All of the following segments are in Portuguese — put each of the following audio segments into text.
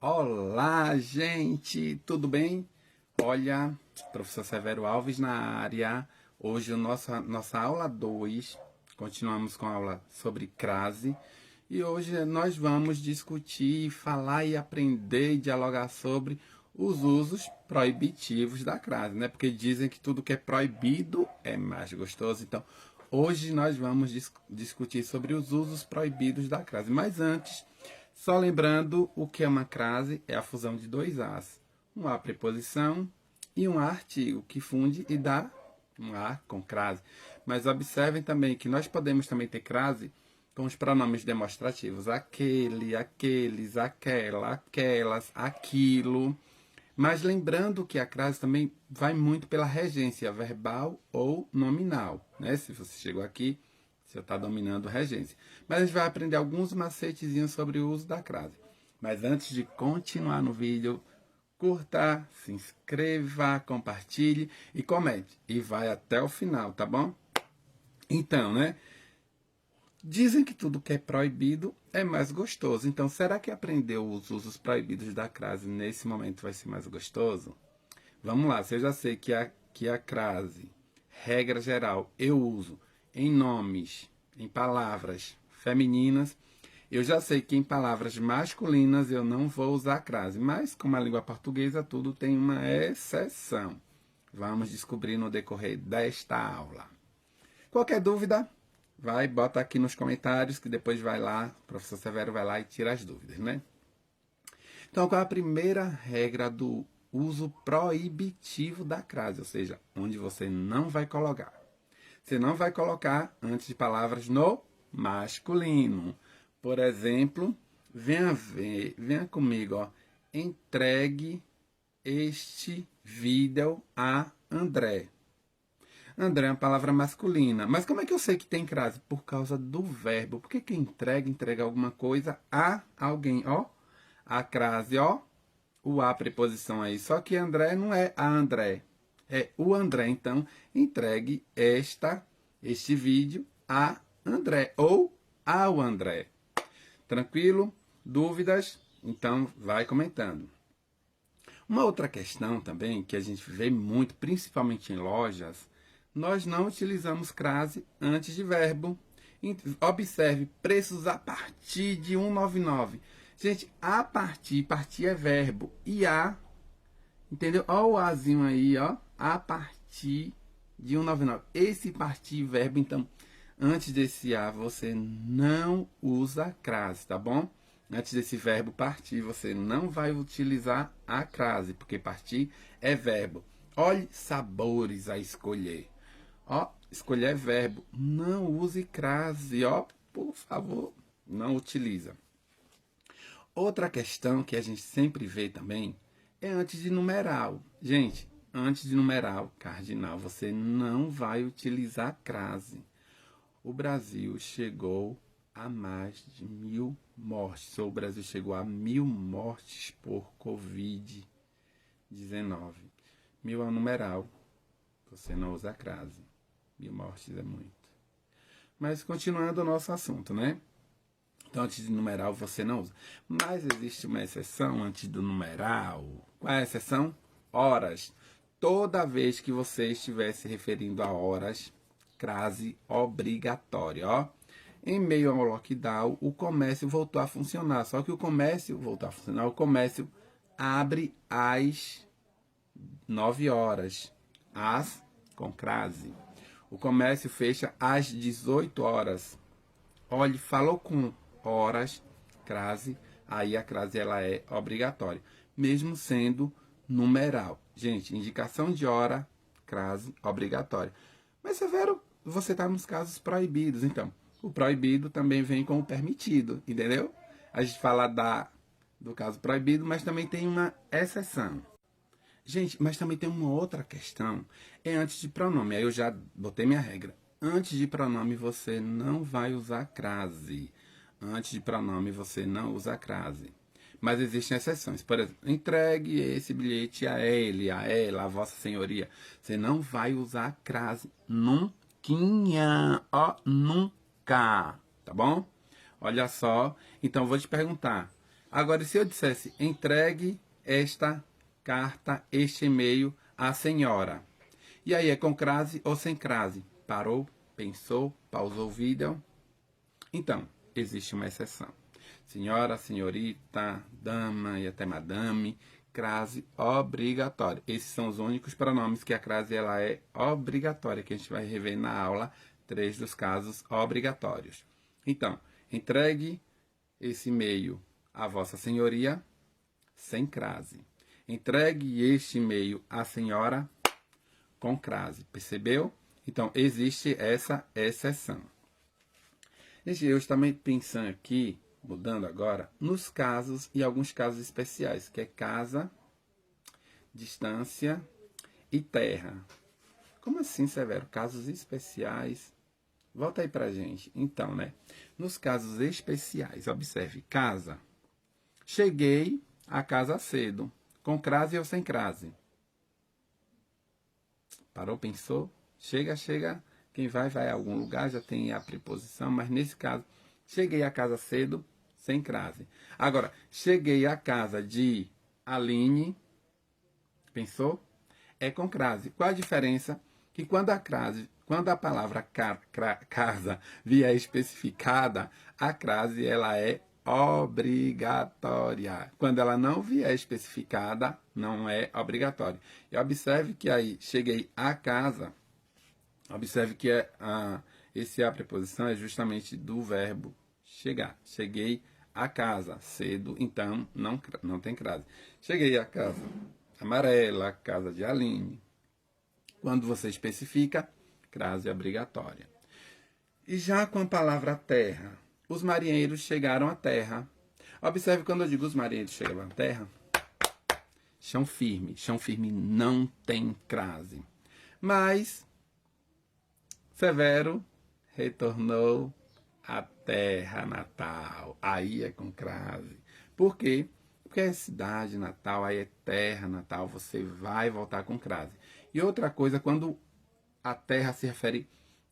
Olá, gente, tudo bem? Olha, professor Severo Alves na área. Hoje, nossa aula 2, continuamos com a aula sobre crase. E hoje nós vamos discutir, falar e aprender e dialogar sobre os usos proibitivos da crase, né? Porque dizem que tudo que é proibido é mais gostoso. Então, hoje nós vamos discutir sobre os usos proibidos da crase. Mas antes, só lembrando, o que é uma crase é a fusão de dois As. Um A preposição e um A artigo, que funde e dá um A com crase. Mas observem também que nós podemos também ter crase com os pronomes demonstrativos. Aquele, aqueles, aquela, aquelas, aquilo. Mas lembrando que a crase também vai muito pela regência verbal ou nominal, né? Se você chegou aqui, você está dominando regência. Mas a gente vai aprender alguns macetezinhos sobre o uso da crase. Mas antes de continuar no vídeo, curta, se inscreva, compartilhe e comente. E vai até o final, tá bom? Então, né? Dizem que tudo que é proibido é mais gostoso. Então, será que aprender os usos proibidos da crase nesse momento vai ser mais gostoso? Vamos lá, se eu já sei que a crase, regra geral, eu uso em nomes, em palavras femininas, eu já sei que em palavras masculinas eu não vou usar a crase, mas como a língua portuguesa tudo tem uma exceção. Vamos descobrir no decorrer desta aula. Qualquer dúvida, vai, bota aqui nos comentários que depois vai lá, o professor Severo vai lá e tira as dúvidas, né? Então, qual é a primeira regra do uso proibitivo da crase? Ou seja, onde você não vai colocar. Você não vai colocar antes de palavras no masculino. Por exemplo, venha comigo, ó. Entregue este vídeo a André. André é uma palavra masculina. Mas como é que eu sei que tem crase? Por causa do verbo. Porque que entrega alguma coisa a alguém, ó. A crase, ó. O a preposição aí. Só que André não é a André. É o André. Então, entregue este vídeo a André. Ou ao André. Tranquilo? Dúvidas? Então, vai comentando. Uma outra questão também que a gente vê muito, principalmente em lojas, nós não utilizamos crase antes de verbo. Observe, preços a partir de 1,99. Gente, a partir é verbo. E a, entendeu? Olha o azinho aí, ó. A partir de 1,99. Esse partir verbo, então, antes desse a, você não usa crase, tá bom? Antes desse verbo partir, você não vai utilizar a crase, porque partir é verbo. Olhe sabores a escolher. Ó, escolher é verbo. Não use crase, ó, por favor, não utiliza. Outra questão que a gente sempre vê também é antes de numeral. Gente, antes de numeral cardinal, você não vai utilizar crase. O Brasil chegou a mais de 1.000 mortes. Ou o Brasil chegou a 1.000 mortes por Covid-19. 1.000 é um numeral. Você não usa crase. 1.000 mortes é muito. Mas continuando o nosso assunto, né? Então, antes de numeral, você não usa. Mas existe uma exceção antes do numeral. Qual é a exceção? Horas. Toda vez que você estiver se referindo a horas, crase obrigatória, ó. Em meio ao lockdown, o comércio voltou a funcionar. Só que o comércio voltou a funcionar. O comércio abre às 9 horas. Às com crase. O comércio fecha às 18 horas. Olhe, falou com horas, crase, aí a crase ela é obrigatória, mesmo sendo numeral. Gente, indicação de hora, crase obrigatória. Mas, Severo, você está nos casos proibidos. Então, o proibido também vem com o permitido, entendeu? A gente fala do caso proibido, mas também tem uma exceção. Gente, mas também tem uma outra questão. É antes de pronome. Aí eu já botei minha regra. Antes de pronome você não vai usar crase. Antes de pronome você não usa crase. Mas existem exceções. Por exemplo, entregue esse bilhete a ele, a ela, a vossa senhoria. Você não vai usar crase nunca. Ó, nunca. Tá bom? Olha só. Então, vou te perguntar. Agora, se eu dissesse, entregue esta carta, este e-mail à senhora. E aí, é com crase ou sem crase? Parou, pensou, pausou o vídeo. Então, existe uma exceção. Senhora, senhorita, dama e até madame, crase obrigatória. Esses são os únicos pronomes que a crase ela é obrigatória, que a gente vai rever na aula 3 dos casos obrigatórios. Então, entregue esse e-mail à vossa senhoria sem crase. Entregue este e-mail à senhora com crase. Percebeu? Então, existe essa exceção. Gente, eu estou também pensando aqui, mudando agora, nos casos e alguns casos especiais, que é casa, distância e terra. Como assim, Severo? Casos especiais? Volta aí pra gente. Então, né? Nos casos especiais, observe, casa. Cheguei à casa cedo, com crase ou sem crase? Parou, pensou? Chega, chega. Quem vai a algum lugar, já tem a preposição, mas nesse caso, cheguei à casa cedo, sem crase. Agora, cheguei à casa de Aline, pensou? É com crase. Qual a diferença? Que quando a palavra casa vier especificada, a crase ela é obrigatória. Quando ela não vier especificada, não é obrigatória. E observe que aí, cheguei à casa, observe que a preposição é justamente do verbo chegar. Cheguei à casa cedo, então não tem crase. Cheguei à casa amarela, casa de Aline. Quando você especifica, crase obrigatória. E já com a palavra terra, os marinheiros chegaram à terra. Observe quando eu digo os marinheiros chegaram à terra, chão firme. Chão firme não tem crase. Mas Severo retornou à terra natal. Aí é com crase. Por quê? Porque é cidade natal, aí é terra natal, você vai voltar com crase. E outra coisa, quando a terra se refere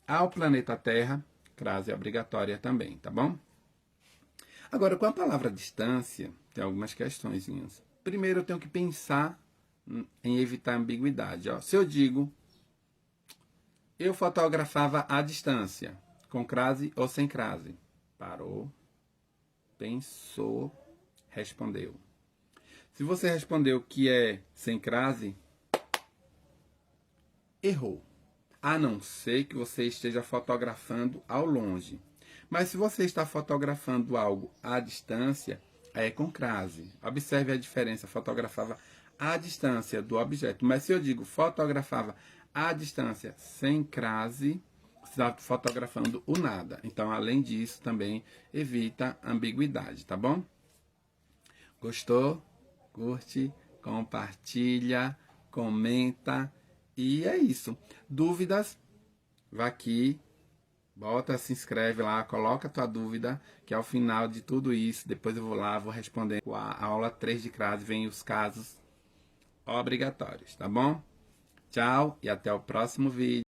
ao planeta Terra, crase é obrigatória também, tá bom? Agora, com a palavra distância, tem algumas questões. Primeiro, eu tenho que pensar em evitar ambiguidade. Ó. Se eu digo, eu fotografava à distância, com crase ou sem crase? Parou, pensou, respondeu. Se você respondeu que é sem crase, errou. A não ser que você esteja fotografando ao longe. Mas se você está fotografando algo à distância, é com crase. Observe a diferença, fotografava à distância do objeto. Mas se eu digo fotografava à distância sem crase, você está fotografando o nada. Então, além disso, também evita ambiguidade, tá bom? Gostou? Curte, compartilha, comenta. E é isso. Dúvidas? Vá aqui, bota, se inscreve lá, coloca a tua dúvida, que ao final de tudo isso, depois eu vou lá, vou responder. A aula 3 de crase vem os casos obrigatórios, tá bom? Tchau e até o próximo vídeo.